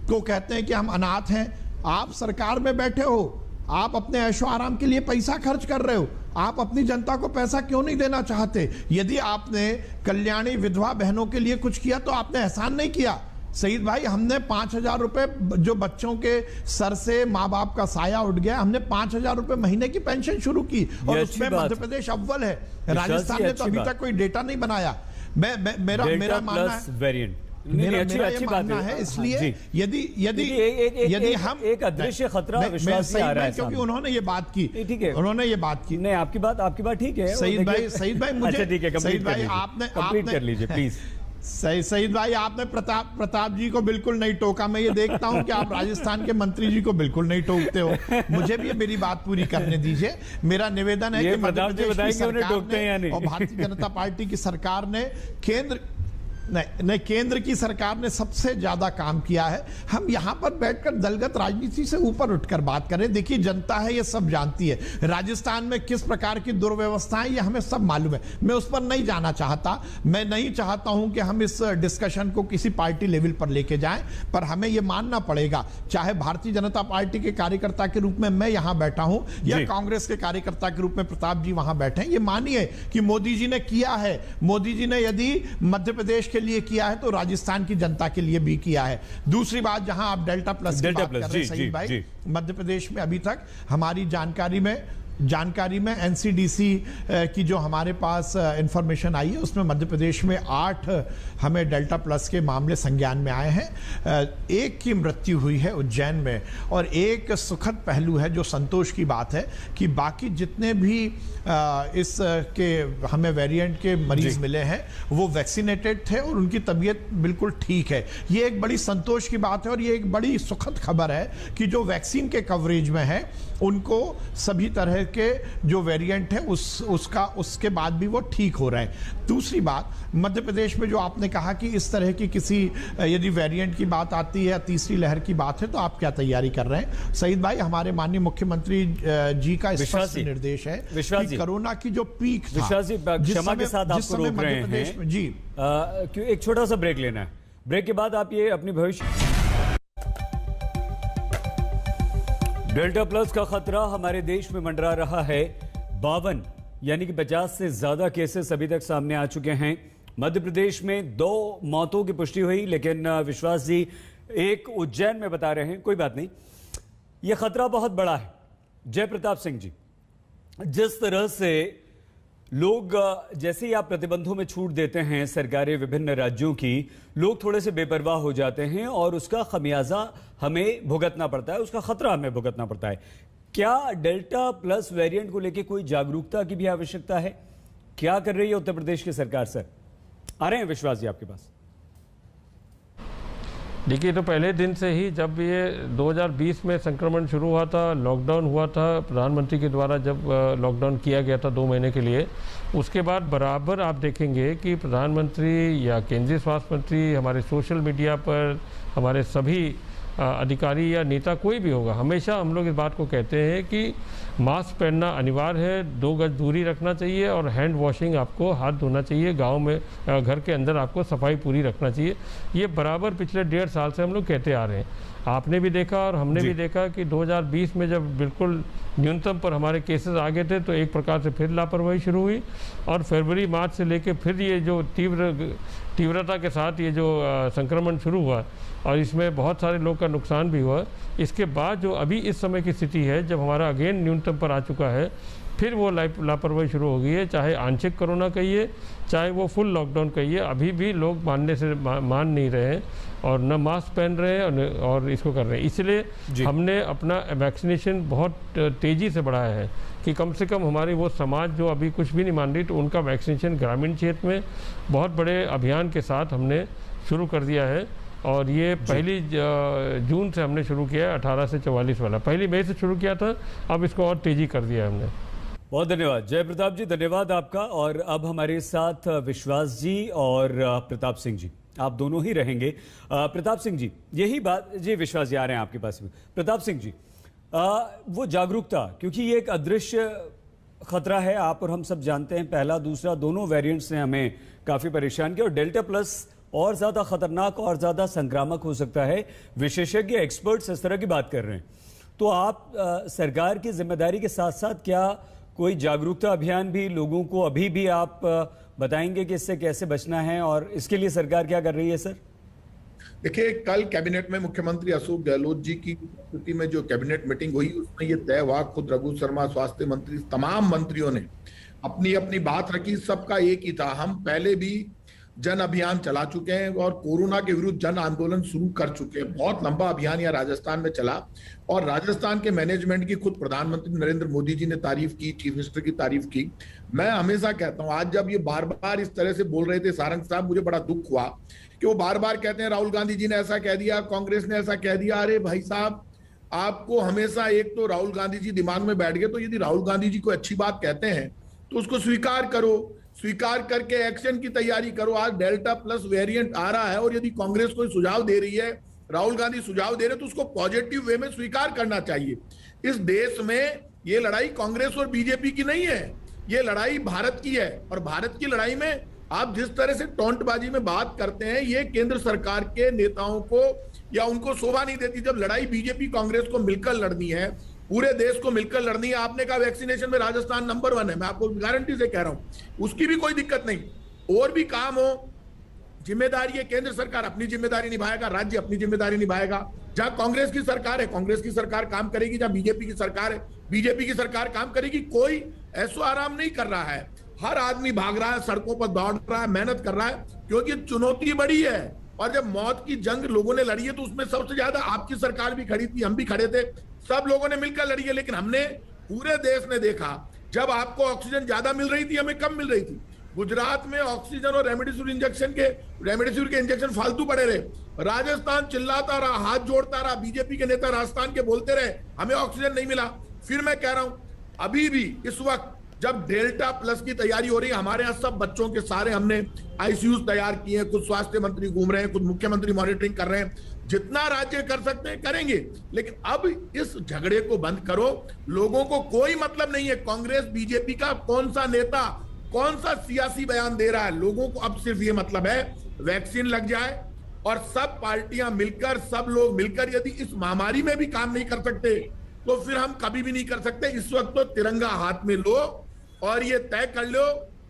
को कहते हैं कि हम अनाथ हैं। आप सरकार में बैठे हो, आप अपने ऐशो आराम के लिए पैसा खर्च कर रहे हो, आप अपनी जनता को पैसा क्यों नहीं देना चाहते? यदि आपने कल्याणी विधवा बहनों के लिए कुछ किया तो आपने एहसान नहीं किया। सईद भाई, हमने 5,000 रुपए, जो बच्चों के सर से माँ बाप का साया उठ गया, हमने 5,000 रुपए महीने की पेंशन शुरू की, और उसमें मध्य प्रदेश अव्वल है। राजस्थान ने तो अभी तक कोई डेटा नहीं बनाया। मेरा मानना है, अच्छी बात है। इसलिए यदि हम एक अदृश्य खतरा विश्वास से आ रहा है, क्योंकि उन्होंने ये बात की, ठीक है, उन्होंने ये बात की। नहीं, आपकी बात ठीक है सईद भाई मुझे, ठीक है, सईद भाई आपने कर लीजिए प्लीज। सईद भाई, आपने प्रताप जी को बिल्कुल नहीं टोका। मैं ये देखता हूं कि आप राजस्थान के मंत्री जी को बिल्कुल नहीं टोकते हो। मुझे भी मेरी बात पूरी करने दीजिए। मेरा निवेदन है कि मध्य प्रदेश की सरकार ने और भारतीय जनता पार्टी की सरकार ने केंद्र की सरकार ने सबसे ज्यादा काम किया है। हम यहां पर बैठकर दलगत राजनीति से ऊपर उठकर बात करें। देखिए, जनता है, ये सब जानती है राजस्थान में किस प्रकार की दुर्व्यवस्था है, ये हमें सब मालूम है। मैं उस पर नहीं जाना चाहता। मैं नहीं चाहता हूं कि हम इस डिस्कशन को किसी पार्टी लेवल पर लेके जाएं, पर हमें यह मानना पड़ेगा, चाहे भारतीय जनता पार्टी के कार्यकर्ता के रूप में मैं यहां बैठा हूं या कांग्रेस के कार्यकर्ता के रूप में प्रताप जी वहां बैठे हैं, ये मानिए कि मोदी जी ने किया है। मोदी जी ने यदि मध्य प्रदेश के लिए किया है तो राजस्थान की जनता के लिए भी किया है। दूसरी बात, जहां आप डेल्टा प्लस की बात कर रहे हैं सईद भाई, मध्य प्रदेश में अभी तक हमारी जानकारी में एनसीडीसी की जो हमारे पास इंफॉर्मेशन आई है, उसमें मध्य प्रदेश में 8 हमें डेल्टा प्लस के मामले संज्ञान में आए हैं। 1 की मृत्यु हुई है उज्जैन में, और एक सुखद पहलू है जो संतोष की बात है कि बाकी जितने भी इस के हमें वेरिएंट के मरीज मिले हैं वो वैक्सीनेटेड थे और उनकी तबीयत बिल्कुल ठीक है। ये एक बड़ी संतोष की बात है, और ये एक बड़ी सुखद खबर है कि जो वैक्सीन के कवरेज में है उनको सभी तरह के जो वेरिएंट है उसके बाद भी वो ठीक हो रहे हैं। दूसरी बात, मध्य प्रदेश में जो आपने कहा कि इस तरह की किसी यदि वेरिएंट की बात आती है या तीसरी लहर की बात है तो आप क्या तैयारी कर रहे हैं? सईद भाई, हमारे माननीय मुख्यमंत्री जी का स्पष्ट निर्देश है कि कोरोना की जो पीक था, क्षमा के साथ आपको रोक रहे हैं जी, क्यों एक छोटा सा ब्रेक लेना है। ब्रेक के बाद आप ये अपनी भविष्य डेल्टा प्लस का खतरा हमारे देश में मंडरा रहा है। 52 यानी कि 50 से ज्यादा केसेस अभी तक सामने आ चुके हैं। मध्य प्रदेश में 2 मौतों की पुष्टि हुई, लेकिन विश्वास जी एक उज्जैन में बता रहे हैं। कोई बात नहीं, यह खतरा बहुत बड़ा है। जय प्रताप सिंह जी, जिस तरह से लोग जैसे ही आप प्रतिबंधों में छूट देते हैं सरकारें विभिन्न राज्यों की, लोग थोड़े से बेपरवाह हो जाते हैं और उसका खमियाजा हमें भुगतना पड़ता है, उसका खतरा हमें भुगतना पड़ता है। क्या डेल्टा प्लस वेरिएंट को लेकर कोई जागरूकता की भी आवश्यकता है? क्या कर रही है उत्तर प्रदेश की सरकार? सर आ रहे हैं विश्वास जी आपके पास। देखिए, तो पहले दिन से ही जब ये 2020 में संक्रमण शुरू हुआ था, लॉकडाउन हुआ था प्रधानमंत्री के द्वारा, जब लॉकडाउन किया गया था 2 महीने के लिए, उसके बाद बराबर आप देखेंगे कि प्रधानमंत्री या केंद्रीय स्वास्थ्य मंत्री हमारे सोशल मीडिया पर, हमारे सभी अधिकारी या नेता कोई भी होगा, हमेशा हम लोग इस बात को कहते हैं कि मास्क पहनना अनिवार्य है, 2 गज दूरी रखना चाहिए और हैंड वॉशिंग, आपको हाथ धोना चाहिए, गांव में घर के अंदर आपको सफाई पूरी रखना चाहिए। ये बराबर पिछले 1.5 साल से हम लोग कहते आ रहे हैं। आपने भी देखा और हमने भी देखा कि 2020 में जब बिल्कुल न्यूनतम पर हमारे केसेस आ गए थे तो एक प्रकार से फिर लापरवाही शुरू हुई और फरवरी मार्च से लेकर फिर ये जो तीव्रता के साथ ये जो संक्रमण शुरू हुआ और इसमें बहुत सारे लोग का नुकसान भी हुआ। इसके बाद जो अभी इस समय की स्थिति है, जब हमारा अगेन न्यूनतम पर आ चुका है, फिर वो लापरवाही शुरू हो गई है। चाहे आंशिक कोरोना कहिए, चाहे वो फुल लॉकडाउन कहिए, अभी भी लोग मान नहीं रहे हैं और न मास्क पहन रहे हैं और इसको कर रहे हैं। इसलिए हमने अपना वैक्सीनेशन बहुत तेज़ी से बढ़ाया है कि कम से कम हमारी वो समाज जो अभी कुछ भी नहीं मान रही, तो उनका वैक्सीनेशन ग्रामीण क्षेत्र में बहुत बड़े अभियान के साथ हमने शुरू कर दिया है। और ये 1 जून से हमने शुरू किया है, 18 से 44 वाला 1 मई से शुरू किया था, अब इसको और तेज़ी कर दिया है हमने। बहुत धन्यवाद जय प्रताप जी, धन्यवाद आपका। और अब हमारे साथ विश्वास जी और प्रताप सिंह जी, आप दोनों ही रहेंगे। प्रताप सिंह जी, यही बात जी, विश्वास जी आ रहे हैं आपके पास में। प्रताप सिंह जी, वो जागरूकता, क्योंकि ये एक अदृश्य खतरा है, आप और हम सब जानते हैं, पहला दूसरा दोनों वेरिएंट्स ने हमें काफ़ी परेशान किया और डेल्टा प्लस और ज़्यादा खतरनाक और ज़्यादा संक्रामक हो सकता है। विशेषज्ञ एक्सपर्ट्स इस तरह की बात कर रहे हैं। तो आप सरकार की जिम्मेदारी के साथ साथ क्या कोई जागरूकता अभियान भी लोगों को अभी भी आप बताएंगे कि इससे कैसे बचना है और इसके लिए सरकार क्या कर रही है? सर देखिए, कल कैबिनेट में मुख्यमंत्री अशोक गहलोत जी की उपस्थिति में जो कैबिनेट मीटिंग हुई, उसमें ये तय हुआ, खुद रघु शर्मा स्वास्थ्य मंत्री, तमाम मंत्रियों ने अपनी अपनी बात रखी। सबका एक ही था, हम पहले भी जन अभियान चला चुके हैं और कोरोना के विरुद्ध जन आंदोलन शुरू कर चुके हैं। बहुत लंबा अभियान यहाँ राजस्थान में चला और राजस्थान के मैनेजमेंट की खुद प्रधानमंत्री नरेंद्र मोदी जी ने तारीफ की, चीफ मिनिस्टर की तारीफ की। मैं हमेशा कहता हूँ, आज जब ये बार बार इस तरह से बोल रहे थे सारंग साहब, मुझे बड़ा दुख हुआ कि वो बार बार कहते हैं राहुल गांधी जी ने ऐसा कह दिया, कांग्रेस ने ऐसा कह दिया। अरे भाई साहब, आपको हमेशा एक तो राहुल गांधी जी दिमाग में बैठ गए, तो यदि राहुल गांधी जी कोई अच्छी बात कहते हैं तो उसको स्वीकार करो, स्वीकार करके एक्शन की तैयारी करो। आज डेल्टा प्लस वेरिएंट आ रहा है और यदि कांग्रेस कोई सुझाव दे रही है, राहुल गांधी सुझाव दे रहे, तो उसको पॉजिटिव वे में स्वीकार करना चाहिए। इस देश में ये लड़ाई कांग्रेस और बीजेपी की नहीं है, ये लड़ाई भारत की है और भारत की लड़ाई में आप जिस तरह से टोंटबाजी में बात करते हैं, ये केंद्र सरकार के नेताओं को या उनको शोभा नहीं देती। जब लड़ाई बीजेपी कांग्रेस को मिलकर लड़नी है, पूरे देश को मिलकर लड़नी है। आपने कहा वैक्सीनेशन में राजस्थान नंबर 1 है, मैं आपको गारंटी से कह रहा हूं, उसकी भी कोई दिक्कत नहीं। और भी काम हो, जिम्मेदारी है, केंद्र सरकार अपनी जिम्मेदारी निभाएगा, राज्य अपनी जिम्मेदारी निभाएगा। जहां कांग्रेस की सरकार है, कांग्रेस की सरकार काम करेगी, जहां बीजेपी की सरकार है, बीजेपी की सरकार काम करेगी। कोई ऐसो आराम नहीं कर रहा है, हर आदमी भाग रहा है, सड़कों पर दौड़ रहा है, मेहनत कर रहा है, क्योंकि चुनौती बड़ी है। और जब मौत की जंग लोगों ने लड़ी है, तो उसमें सबसे ज्यादा आपकी सरकार भी खड़ी थी, हम भी खड़े थे, सब लोगों ने मिलकर लड़ी है। लेकिन हमने, पूरे देश ने देखा, जब आपको ऑक्सीजन ज्यादा मिल रही थी, हमें कम मिल रही थी। गुजरात में ऑक्सीजन और रेमडेसिविर के इंजेक्शन फालतू पड़े रहे, राजस्थान चिल्लाता रहा, हाथ जोड़ता रहा, बीजेपी के नेता राजस्थान के बोलते रहे हमें ऑक्सीजन नहीं मिला। फिर मैं कह रहा हूं, अभी भी इस वक्त जब डेल्टा प्लस की तैयारी हो रही है, हमारे यहाँ सब बच्चों के सारे हमने आईसीयूज तैयार किए हैं, खुद स्वास्थ्य मंत्री घूम रहे हैं, खुद मुख्यमंत्री मॉनिटरिंग कर रहे हैं। जितना राज्य कर सकते हैं करेंगे, लेकिन अब इस झगड़े को बंद करो। लोगों को कोई मतलब नहीं है कांग्रेस बीजेपी का कौन सा नेता कौन सा सियासी बयान दे रहा है, लोगों को अब सिर्फ ये मतलब है वैक्सीन लग जाए और सब पार्टियां मिलकर, सब लोग मिलकर यदि इस महामारी में भी काम नहीं कर सकते तो फिर हम कभी भी नहीं कर सकते। इस वक्त तो तिरंगा हाथ में लो और ये तय कर लो,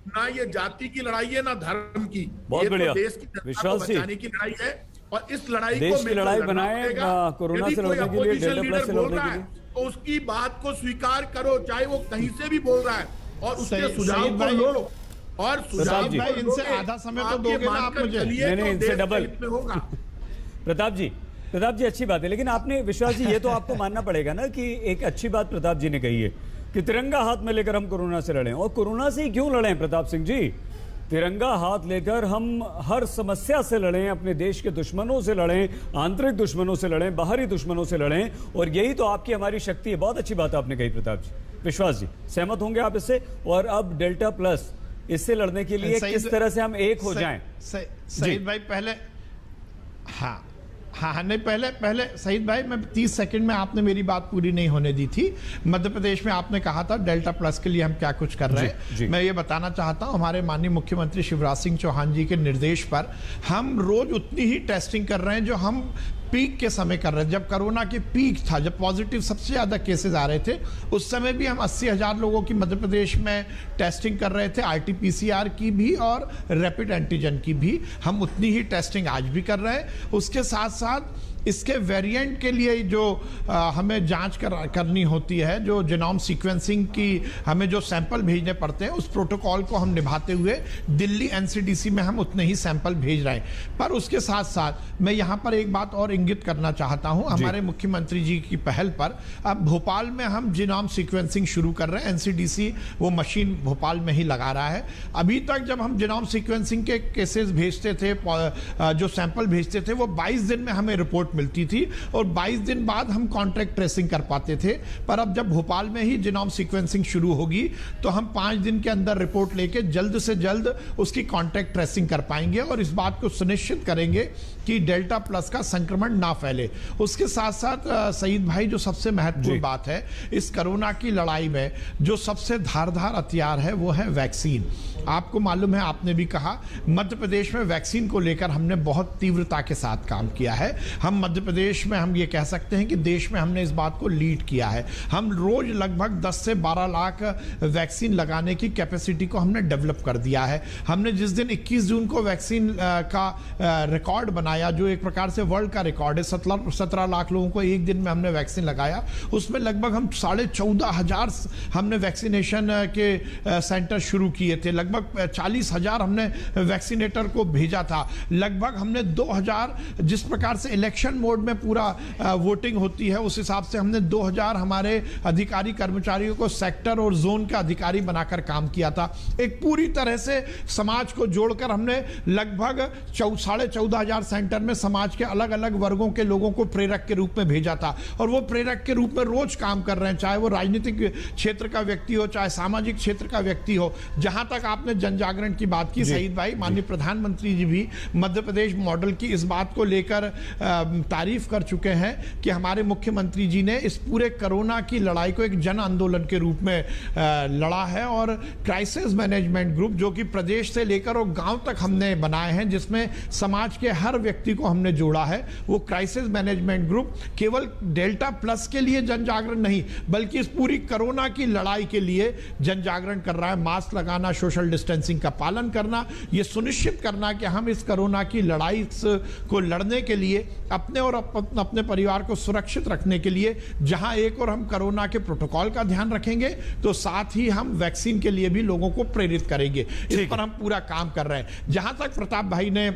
ना ये जाति की लड़ाई है ना धर्म की, बहुत ये बढ़िया, तो देश की जनता को बचाने की लड़ाई है और इस लड़ाई देश को की लड़ाई बनाए कोरोना से लड़ने के लिए, डेल्टा प्लस से लड़ने के लिए। तो उसकी बात को स्वीकार करो, चाहे वो कहीं से भी बोल रहा है। और उसके सही- सुझाव सईद को भाई- लो और सुझाव जी। को भाई, इनसे लोगे, आधा समय तो आप दोगे ये ना आप मानकर मुझे। चलिए नहीं, तो इनसे देश के डबल। हित में होगा। प्रताप जी अच्छी बात है, लेकिन आपने विश्वास जी ये तो आपको मानना पड़ेगा ना कि एक अच्छी बात प्रताप जी ने कही है कि तिरंगा हाथ में लेकर हम कोरोना से लड़ें। और कोरोना से ही क्यों लड़ें प्रताप सिंह जी? तिरंगा हाथ लेकर हम हर समस्या से लड़ें, अपने देश के दुश्मनों से लड़ें, आंतरिक दुश्मनों से लड़ें, बाहरी दुश्मनों से लड़ें, और यही तो आपकी हमारी शक्ति है। बहुत अच्छी बात आपने कही प्रताप जी। विश्वास जी सहमत होंगे आप इससे? और अब डेल्टा प्लस, इससे लड़ने के लिए किस तरह से हम एक हो जाएं? सईद भाई पहले हाँ नहीं, पहले सईद भाई, मैं 30 सेकंड में, आपने मेरी बात पूरी नहीं होने दी थी। मध्य प्रदेश में आपने कहा था डेल्टा प्लस के लिए हम क्या कुछ कर रहे हैं। मैं ये बताना चाहता हूं, हमारे माननीय मुख्यमंत्री शिवराज सिंह चौहान जी के निर्देश पर हम रोज उतनी ही टेस्टिंग कर रहे हैं जो हम पीक के समय कर रहे थे। जब कोरोना की पीक था, जब पॉजिटिव सबसे ज्यादा केसेस आ रहे थे, उस समय भी हम 80,000 लोगों की मध्य प्रदेश में टेस्टिंग कर रहे थे, RT-PCR की भी और रैपिड एंटीजन की भी। हम उतनी ही टेस्टिंग आज भी कर रहे हैं। उसके साथ साथ इसके वेरिएंट के लिए जो हमें जांच करनी होती है, जो जीनोम सीक्वेंसिंग की हमें जो सैंपल भेजने पड़ते हैं, उस प्रोटोकॉल को हम निभाते हुए दिल्ली NCDC में हम उतने ही सैंपल भेज रहे हैं। पर उसके साथ साथ मैं यहाँ पर एक बात और इंगित करना चाहता हूँ, हमारे मुख्यमंत्री जी की पहल पर अब भोपाल में हम जीनोम सीक्वेंसिंग शुरू कर रहे हैं। NCDC वो मशीन भोपाल में ही लगा रहा है। अभी तक जब हम जीनोम सीक्वेंसिंग के केसेस भेजते थे, जो सैंपल भेजते थे, वो 22 दिन में हमें रिपोर्ट मिलती थी और 22 दिन बाद हम कॉन्ट्रैक्ट ट्रेसिंग कर पाते थे। पर अब जब भोपाल में ही जीनोम सीक्वेंसिंग शुरू होगी तो हम 5 दिन के अंदर रिपोर्ट लेके जल्द से जल्द उसकी कॉन्ट्रैक्ट ट्रेसिंग कर पाएंगे और इस बात को सुनिश्चित करेंगे कि डेल्टा प्लस का संक्रमण ना फैले। उसके साथ साथ सईद भाई, जो सबसे महत्वपूर्ण बात है इस कोरोना की लड़ाई में, जो सबसे धारदार हथियार है वो है वैक्सीन। आपको मालूम है, आपने भी कहा, मध्य प्रदेश में वैक्सीन को लेकर हमने बहुत तीव्रता के साथ काम किया है। हम मध्य प्रदेश में, हम ये कह सकते हैं कि देश में हमने इस बात को लीड किया है। हम रोज लगभग 10 से 12 लाख वैक्सीन लगाने की कैपेसिटी को हमने डेवलप कर दिया है। हमने जिस दिन 21 जून को वैक्सीन का रिकॉर्ड बनाया, जो एक प्रकार से वर्ल्ड का रिकॉर्ड है, 17 लाख लोगों को एक दिन में हमने वैक्सीन लगाया। उसमें लगभग हम 14,500 हमने वैक्सीनेशन के सेंटर शुरू किए थे। लगभग 40,000 हमने वैक्सीनेटर को भेजा था। लगभग हमने 2,000, जिस प्रकार से इलेक्शन मोड में पूरा वोटिंग होती है, उस हिसाब से हमने 2,000 हमारे अधिकारी कर्मचारियों को सेक्टर और जोन का अधिकारी बनाकर काम किया था। एक पूरी तरह से समाज को जोड़कर हमने लगभग 14,500 सेंटर में समाज के अलग अलग वर्गों के लोगों को प्रेरक के रूप में भेजा था और वो प्रेरक के रूप में रोज काम कर रहे हैं, चाहे वो राजनीतिक क्षेत्र का व्यक्ति हो, चाहे सामाजिक क्षेत्र का व्यक्ति हो। जहां तक आपने जन जागरण की बात की सईद भाई, माननीय प्रधानमंत्री जी भी मध्य प्रदेश मॉडल की इस बात को लेकर तारीफ कर चुके हैं कि हमारे मुख्यमंत्री जी ने इस पूरे कोरोना की लड़ाई को एक जन आंदोलन के रूप में लड़ा है। और क्राइसिस मैनेजमेंट ग्रुप, जो कि प्रदेश से लेकर और गांव तक हमने बनाए हैं, जिसमें समाज के हर व्यक्ति को हमने जोड़ा है, वो क्राइसिस मैनेजमेंट ग्रुप केवल डेल्टा प्लस के लिए जन जागरण नहीं, बल्कि इस पूरी कोरोना की लड़ाई के लिए जन जागरण कर रहा है। मास्क लगाना, सोशल डिस्टेंसिंग का पालन करना, यह सुनिश्चित करना कि हम इस कोरोना की लड़ाई को लड़ने के लिए अपने और अपने परिवार को सुरक्षित रखने के लिए जहां एक और हम कोरोना के प्रोटोकॉल का ध्यान रखेंगे, तो साथ ही हम वैक्सीन के लिए भी लोगों को प्रेरित करेंगे। इस पर हम पूरा काम कर रहे हैं। जहां तक प्रताप भाई ने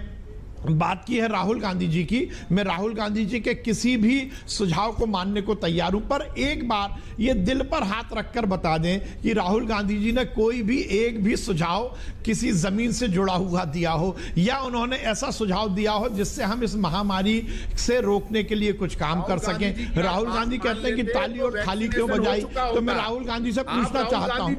बात की है राहुल गांधी जी की, मैं राहुल गांधी जी के किसी भी सुझाव को मानने को तैयार हूं, पर एक बार ये दिल पर हाथ रखकर बता दें कि राहुल गांधी जी ने कोई भी एक भी सुझाव किसी जमीन से जुड़ा हुआ दिया हो, या उन्होंने ऐसा सुझाव दिया हो जिससे हम इस महामारी से रोकने के लिए कुछ काम कर सकें। राहुल गांधी कहते हैं कि ताली और थाली क्यों बजाई, तो मैं राहुल गांधी से पूछना चाहता हूं,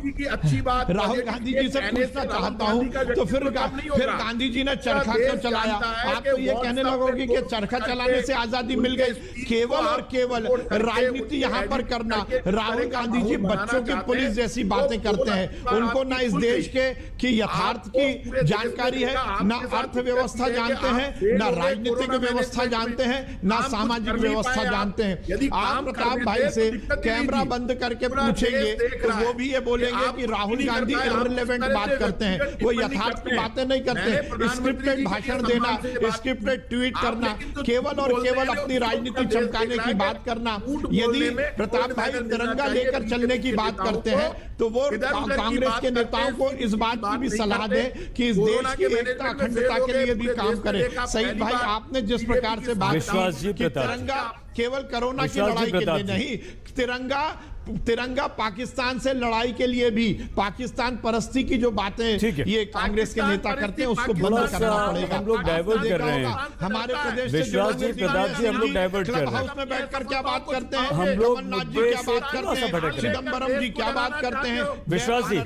राहुल गांधी जी से पूछना चाहता हूं, तो फिर गांधी जी ने चरखा क्यों चलाया? आप तो ये कहने लगोगे कि चरखा चलाने से आजादी मिल गई। केवल और केवल राजनीति यहाँ पर करना। राहुल गांधी जी बच्चों की पुलिस जैसी बातें करते हैं, उनको ना इस देश के यथार्थ की जानकारी है, ना अर्थव्यवस्था जानते हैं, ना राजनीतिक व्यवस्था जानते हैं, ना सामाजिक व्यवस्था जानते हैं। आप प्रताप भाई से कैमरा बंद करके पूछेंगे तो वो भी ये बोलेंगे कि राहुल गांधी इररिलेवेंट बात करते हैं, वो यथार्थ की बातें नहीं करते। स्क्रिप्टेड भाषण देना स्क्रिप्टेड ट्वीट करना, केवल और केवल अपनी राजनीति चमकाने की बात करना। यदि प्रताप भाई तिरंगा लेकर चलने की बात करते हैं तो वो कांग्रेस के नेताओं को इस बात की भी सलाह दे कि इस देश की एकता अखंडता के लिए भी काम करें। सईद भाई, आपने जिस प्रकार से बात की कि तिरंगा केवल कोरोना की लड़ाई के लिए नहीं, तिरंगा पाकिस्तान से लड़ाई के लिए भी, पाकिस्तान परस्ती की जो बातें ये कांग्रेस के नेता करते हैं उसको बंद करना पड़ेगा। हम लोग डाइवर्ट कर रहे हैं हमारे प्रदेश से विश्वास जी, प्रताप जी, हम लोग डाइवर्ट कर रहे हैं। हाउस में बैठकर क्या बात करते हैं, हम लोग कमलनाथ जी क्या बात करते हैं, चिदम्बरम जी क्या बात करते हैं, विश्वास जी,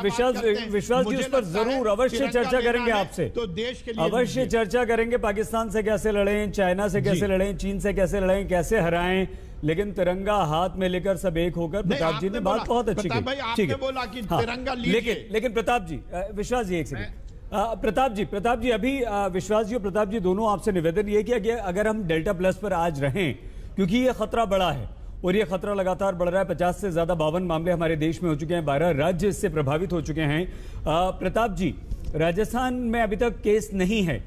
विश्वास जी, उस पर जरूर अवश्य चर्चा करेंगे आपसे, तो देश के लिए अवश्य चर्चा करेंगे। पाकिस्तान से कैसे लड़ें, चाइना से कैसे लड़ें, चीन से कैसे लड़ें, कैसे हराएं, लेकिन तिरंगा हाथ में लेकर सब एक होकर। प्रताप जी ने बात बहुत अच्छी की, ठीक है, बोला कि तिरंगा लीजिए। लेकिन प्रताप जी, विश्वास जी एक सेकंड, प्रताप जी अभी विश्वास जी और प्रताप जी दोनों आपसे निवेदन ये किया कि अगर हम डेल्टा प्लस पर आज रहें, क्योंकि ये खतरा बड़ा है और ये खतरा लगातार बढ़ रहा है। 50 से ज्यादा 52 मामले हमारे देश में हो चुके हैं, 12 राज्य इससे प्रभावित हो चुके हैं। प्रताप जी, राजस्थान में अभी तक केस नहीं है,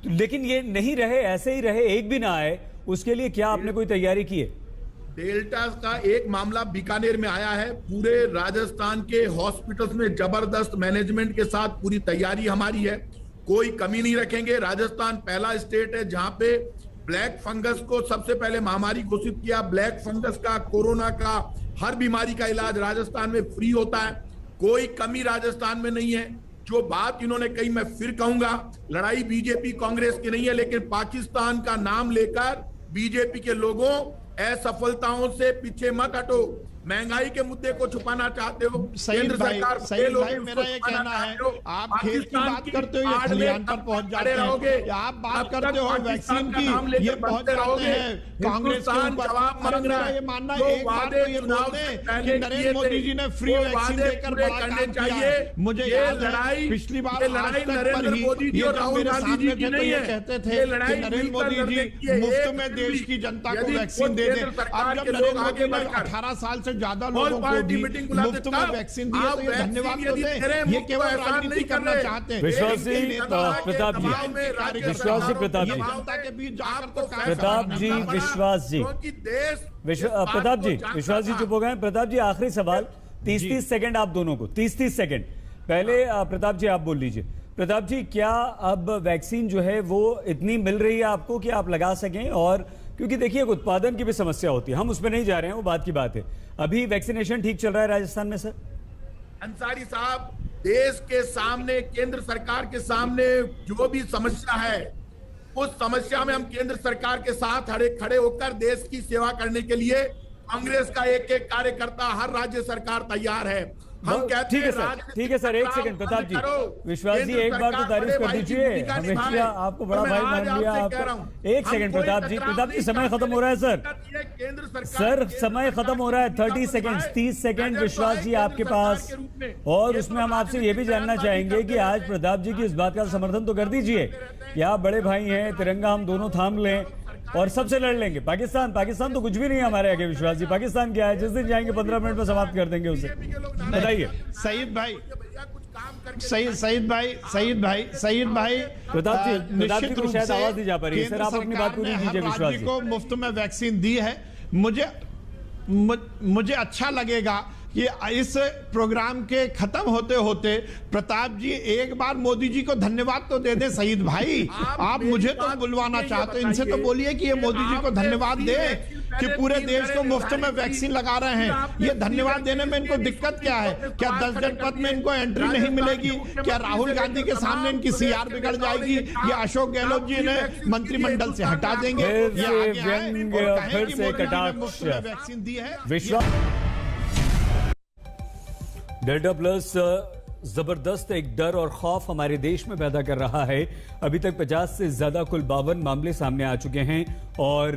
लेकिन ये नहीं रहे, ऐसे ही रहे, एक भी ना आए, उसके लिए क्या आपने कोई तैयारी की है? डेल्टा का एक मामला बीकानेर में आया है। पूरे राजस्थान के हॉस्पिटल्स में जबरदस्त मैनेजमेंट के साथ पूरी तैयारी हमारी है, कोई कमी नहीं रखेंगे। राजस्थान पहला स्टेट है जहां पे ब्लैक फंगस को सबसे पहले महामारी घोषित किया। ब्लैक फंगस का, कोरोना का, हर बीमारी का इलाज राजस्थान में फ्री होता है, कोई कमी राजस्थान में नहीं है। जो बात इन्होंने कही मैं फिर कहूंगा, लड़ाई बीजेपी कांग्रेस की नहीं है, लेकिन पाकिस्तान का नाम लेकर बीजेपी के लोगों असफलताओं से पीछे मत हटो। महंगाई के मुद्दे को छुपाना चाहते हो, केंद्र सरकार फेल हो गई, मेरा ये कहना है, आप खेल की बात करते हो, ये खलिहान पर पहुंच जाते हैं। आप बात करते हो वैक्सीन की, ये पहुंच जाते हैं कांग्रेस के ऊपर। मेरा ये मानना है, एक बात तो ये बोल दें कि नरेंद्र मोदी जी ने फ्री वैक्सीन देकर बड़ा काम किया है। मुझे याद है पिछली बार नरेंद्र मोदी जी और राहुल गांधी जी तो ये कहते थे कि नरेंद्र मोदी जी मुफ्त में देश की जनता को वैक्सीन दे दें। अब जब नरेंद्र मोदी ने 18 साल से ज्यादा लोगों को भी मुफ्त में वैक्सीन दिया तो ये धन्यवाद तो दें। ये केवल राजनीति करना चाहते हैं। विश्वास जी, प्रताप जी, विश्वास जी, प्रताप जी, जनता के बीच जाकर तो प्रताप जी, विश्वास जी, प्रताप जी, विश्वास जी चुप हो गए। प्रताप जी, आखिरी सवाल, 30-30 सेकंड आप दोनों को, 30-30 सेकंड। पहले प्रताप जी आप बोल लीजिए। प्रताप जी, क्या अब वैक्सीन जो है वो इतनी मिल रही है आपको कि आप लगा सकें? और क्योंकि देखिए उत्पादन की भी समस्या होती है, हम उसमें नहीं जा रहे हैं, वो बात की बात है। अभी वैक्सीनेशन ठीक चल रहा है राजस्थान में? सर अंसारी साहब, देश के सामने, केंद्र सरकार के सामने जो भी समस्या है, उस समस्या में हम केंद्र सरकार के साथ खड़े होकर देश की सेवा करने के लिए कांग्रेस का एक एक कार्यकर्ता, हर राज्य सरकार तैयार है। हम कहते हैं ठीक है सर, एक सेकंड प्रताप जी, विश्वास जी एक बार तो तारीफ कर दीजिए, हमेशा आपको बड़ा भाई मान लिया आप। एक सेकंड प्रताप जी, समय खत्म हो रहा है सर, समय खत्म हो रहा है। 30 सेकंड, 30 सेकंड विश्वास जी आपके पास। और उसमें हम आपसे ये भी जानना चाहेंगे कि आज प्रताप जी की इस बात का समर्थन तो कर दीजिए कि आप बड़े भाई हैं, तिरंगा हम दोनों थाम लें और सबसे लड़ लेंगे। पाकिस्तान तो कुछ भी नहीं है हमारे आगे। विश्वास जी, पाकिस्तान क्या है, जिस दिन जाएंगे 15 मिनट में समाप्त कर देंगे उसे। बताइए सईद भाई, प्रताप जी, निश्चित रूप से शायद आवाज नहीं जा पा रही है। सर आप अपनी बात पूरी कीजिए। विश्वास जी को मुफ्त में वैक्सीन दी है। मुझे अच्छा लगेगा कि इस प्रोग्राम के खत्म होते होते प्रताप जी एक बार मोदी जी को धन्यवाद तो दे दें। सईद भाई, आप मुझे तो बुलवाना चाहते हैं, इनसे तो बोलिए कि ये मोदी जी को धन्यवाद दे कि पूरे देश को मुफ्त में वैक्सीन लगा रहे हैं। ये धन्यवाद देने में इनको दिक्कत क्या है? क्या 10 जनपद में इनको एंट्री नहीं मिलेगी? क्या राहुल गांधी के सामने इनकी सीआर बिगड़ जाएगी? या अशोक गहलोत जी ने मंत्रिमंडल से हटा देंगे? फिर से कटाक्ष वैक्सीन दी है। विश्वास डेल्टा प्लस जबरदस्त एक डर और खौफ हमारे देश में पैदा कर रहा है। अभी तक 50 से ज्यादा कुल 52 मामले सामने आ चुके हैं और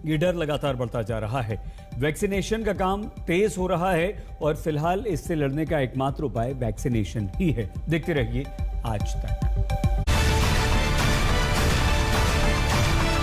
ये डर लगातार बढ़ता जा रहा है। वैक्सीनेशन का काम तेज हो रहा है और फिलहाल इससे लड़ने का एकमात्र उपाय वैक्सीनेशन ही है। देखते रहिए आज तक।